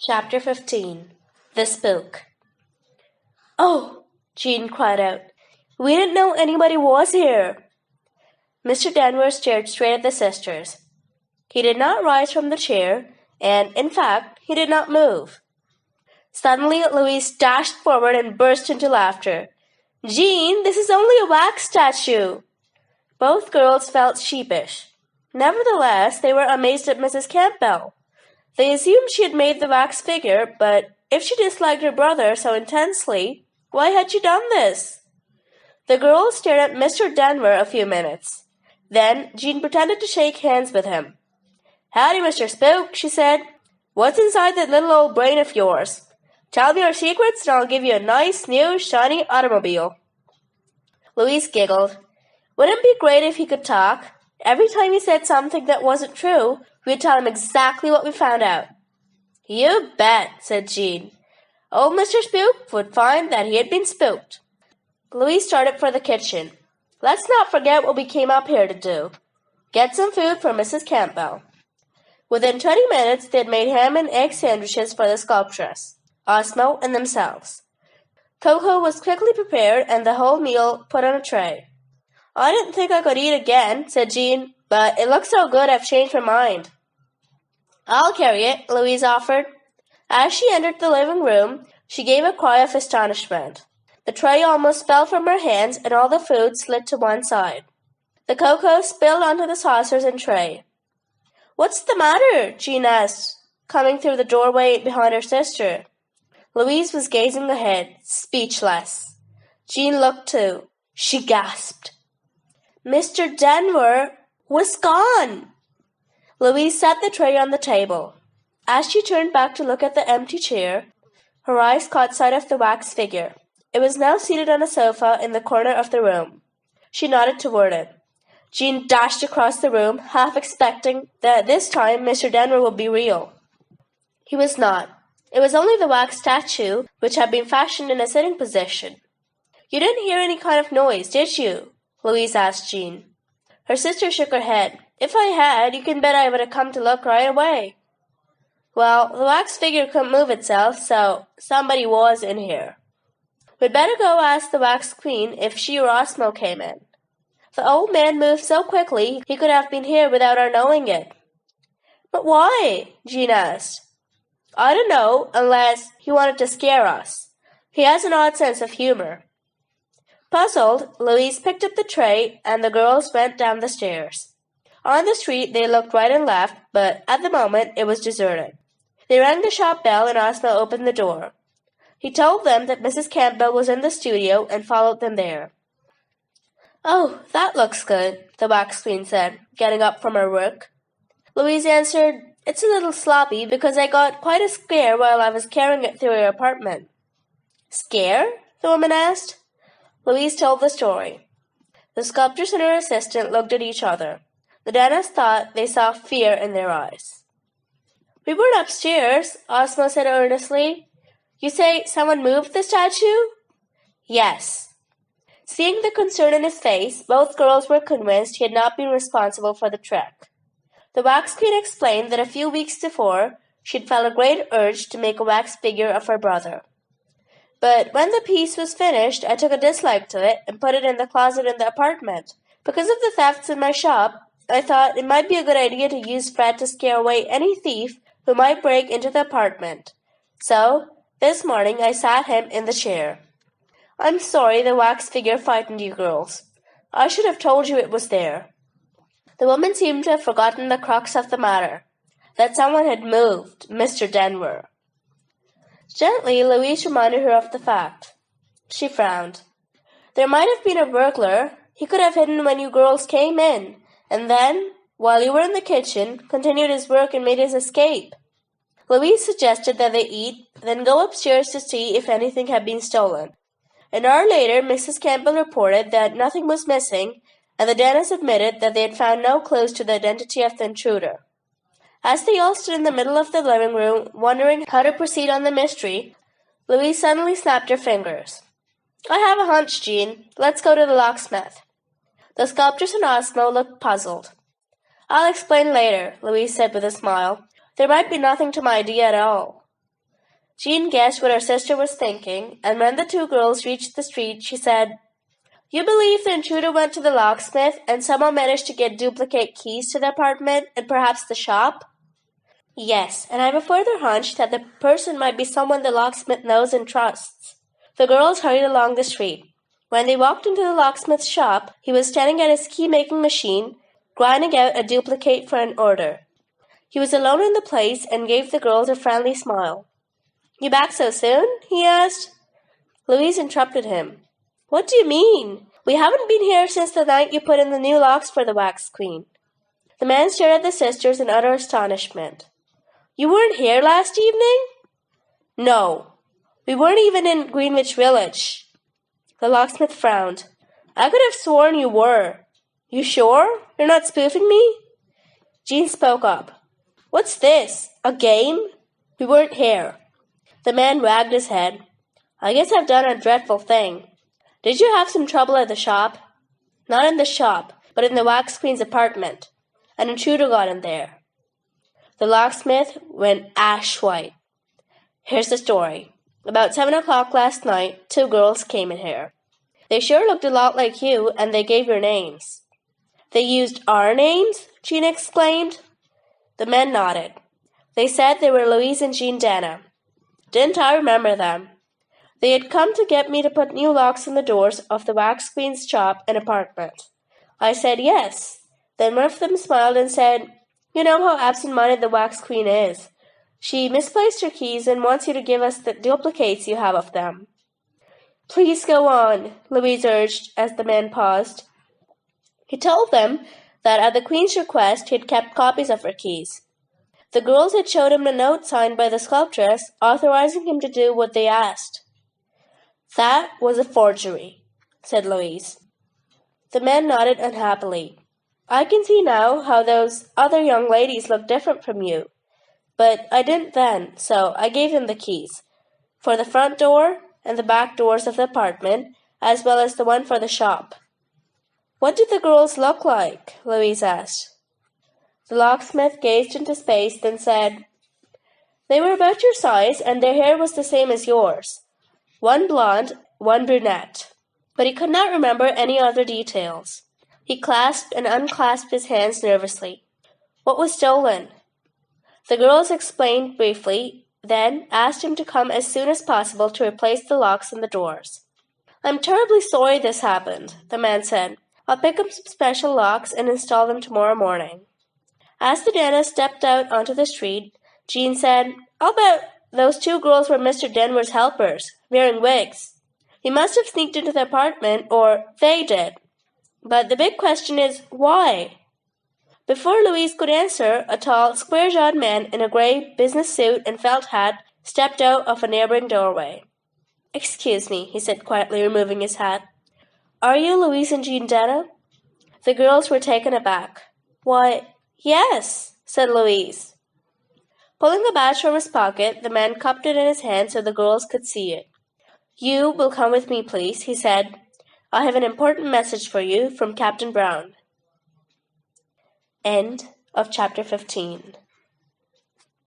Chapter 15. The Spook. "Oh!" Jean cried out. "We didn't know anybody was here." Mr. Denver stared straight at the sisters. He did not rise from the chair, and, in fact, he did not move. Suddenly, Louise dashed forward and burst into laughter. "Jean, this is only a wax statue!" Both girls felt sheepish. Nevertheless, they were amazed at Mrs. Campbell. They assumed she had made the wax figure, but if she disliked her brother so intensely, why had she done this? The girls stared at Mr. Denver a few minutes. Then Jean pretended to shake hands with him. "Howdy, Mr. Spook," she said. "What's inside that little old brain of yours? Tell me your secrets and I'll give you a nice, new, shiny automobile." Louise giggled. Wouldn't it be great if he could talk? Every time he said something that wasn't true, we'd tell him exactly what we found out. "You bet," said Jean. Old Mr. Spook would find that he had been spooked. Louise started for the kitchen. "Let's not forget what we came up here to do. Get some food for Mrs. Campbell." Within 20 minutes, they had made ham and egg sandwiches for the sculptress, Osmo, and themselves. Cocoa was quickly prepared and the whole meal put on a tray. "I didn't think I could eat again," said Jean, "but it looks so good I've changed my mind." "I'll carry it," Louise offered. As she entered the living room, she gave a cry of astonishment. The tray almost fell from her hands and all the food slid to one side. The cocoa spilled onto the saucers and tray. "What's the matter?" Jean asked, coming through the doorway behind her sister. Louise was gazing ahead, speechless. Jean looked too. She gasped. Mr. Denver was gone! Louise set the tray on the table. As she turned back to look at the empty chair, her eyes caught sight of the wax figure. It was now seated on a sofa in the corner of the room. She nodded toward it. Jean dashed across the room, half expecting that this time Mr. Denver would be real. He was not. It was only the wax statue, which had been fashioned in a sitting position. "You didn't hear any kind of noise, did you?" Louise asked Jean. Her sister shook her head. "If I had, you can bet I would have come to look right away." "Well, the wax figure couldn't move itself, so somebody was in here. We'd better go ask the wax queen if she or Osmo came in. The old man moved so quickly he could have been here without our knowing it." "But why?" Jean asked. "I don't know, unless he wanted to scare us. He has an odd sense of humor." Puzzled, Louise picked up the tray and the girls went down the stairs. On the street they looked right and left, but at the moment it was deserted. They rang the shop bell and Osmo opened the door. He told them that Mrs. Campbell was in the studio and followed them there. "Oh, that looks good," the wax queen said, getting up from her work. Louise answered, "It's a little sloppy because I got quite a scare while I was carrying it through your apartment." "Scare?" the woman asked. Louise told the story. The sculptress and her assistant looked at each other. The Danas thought they saw fear in their eyes. "We weren't upstairs," Osmo said earnestly. "You say someone moved the statue?" "Yes." Seeing the concern in his face, both girls were convinced he had not been responsible for the trick. The wax queen explained that a few weeks before, she had felt a great urge to make a wax figure of her brother. "But when the piece was finished, I took a dislike to it and put it in the closet in the apartment. Because of the thefts in my shop, I thought it might be a good idea to use Fred to scare away any thief who might break into the apartment. So, this morning I sat him in the chair. I'm sorry the wax figure frightened you girls. I should have told you it was there." The woman seemed to have forgotten the crux of the matter, that someone had moved Mr. Denver. Gently, Louise reminded her of the fact. She frowned. "There might have been a burglar. He could have hidden when you girls came in, and then, while you were in the kitchen, continued his work and made his escape." Louise suggested that they eat, then go upstairs to see if anything had been stolen. An hour later, Mrs. Campbell reported that nothing was missing, and the Danas admitted that they had found no clues to the identity of the intruder. As they all stood in the middle of the living room, wondering how to proceed on the mystery, Louise suddenly snapped her fingers. "I have a hunch, Jean. Let's go to the locksmith." The sculptress and Osmo looked puzzled. "I'll explain later," Louise said with a smile. "There might be nothing to my idea at all." Jean guessed what her sister was thinking, and when the two girls reached the street, she said, "You believe the intruder went to the locksmith and someone managed to get duplicate keys to the apartment and perhaps the shop?" "Yes, and I have a further hunch that the person might be someone the locksmith knows and trusts." The girls hurried along the street. When they walked into the locksmith's shop, he was standing at his key-making machine, grinding out a duplicate for an order. He was alone in the place and gave the girls a friendly smile. "You back so soon?" he asked. Louise interrupted him. "What do you mean? We haven't been here since the night you put in the new locks for the wax queen." The man stared at the sisters in utter astonishment. "You weren't here last evening?" "No. We weren't even in Greenwich Village." The locksmith frowned. "I could have sworn you were. You sure? You're not spoofing me?" Jean spoke up. "What's this? A game? We weren't here." The man wagged his head. "I guess I've done a dreadful thing. Did you have some trouble at the shop?" "Not in the shop, but in the wax queen's apartment. An intruder got in there." The locksmith went ash white. "Here's the story. About 7 o'clock last night, two girls came in here. They sure looked a lot like you, and they gave your names." "They used our names?" Jean exclaimed. The men nodded. "They said they were Louise and Jean Dana. Didn't I remember them? They had come to get me to put new locks on the doors of the wax queen's shop and apartment. I said yes. Then one of them smiled and said, 'You know how absent-minded the wax queen is. She misplaced her keys and wants you to give us the duplicates you have of them.'" "Please go on," Louise urged as the man paused. He told them that at the queen's request he had kept copies of her keys. The girls had showed him a note signed by the sculptress authorizing him to do what they asked. "That was a forgery," said Louise. The man nodded unhappily. "I can see now how those other young ladies look different from you. But I didn't then, so I gave them the keys. For the front door and the back doors of the apartment, as well as the one for the shop." "What did the girls look like?" Louise asked. The locksmith gazed into space, then said, "They were about your size, and their hair was the same as yours. One blonde, one brunette." But he could not remember any other details. He clasped and unclasped his hands nervously. "What was stolen?" The girls explained briefly, then asked him to come as soon as possible to replace the locks on the doors. "I'm terribly sorry this happened," the man said. "I'll pick up some special locks and install them tomorrow morning." As the Dana stepped out onto the street, Jean said, "I'll bet those two girls were Mr. Denver's helpers, wearing wigs. He must have sneaked into the apartment, or they did. But the big question is, why?" Before Louise could answer, a tall, square-jawed man in a grey business suit and felt hat stepped out of a neighboring doorway. "Excuse me," he said quietly, removing his hat. "Are you Louise and Jean Dana?" The girls were taken aback. "Why, yes," said Louise. Pulling a badge from his pocket, the man cupped it in his hand so the girls could see it. "You will come with me, please," he said. "I have an important message for you from Captain Brown." End of chapter 15.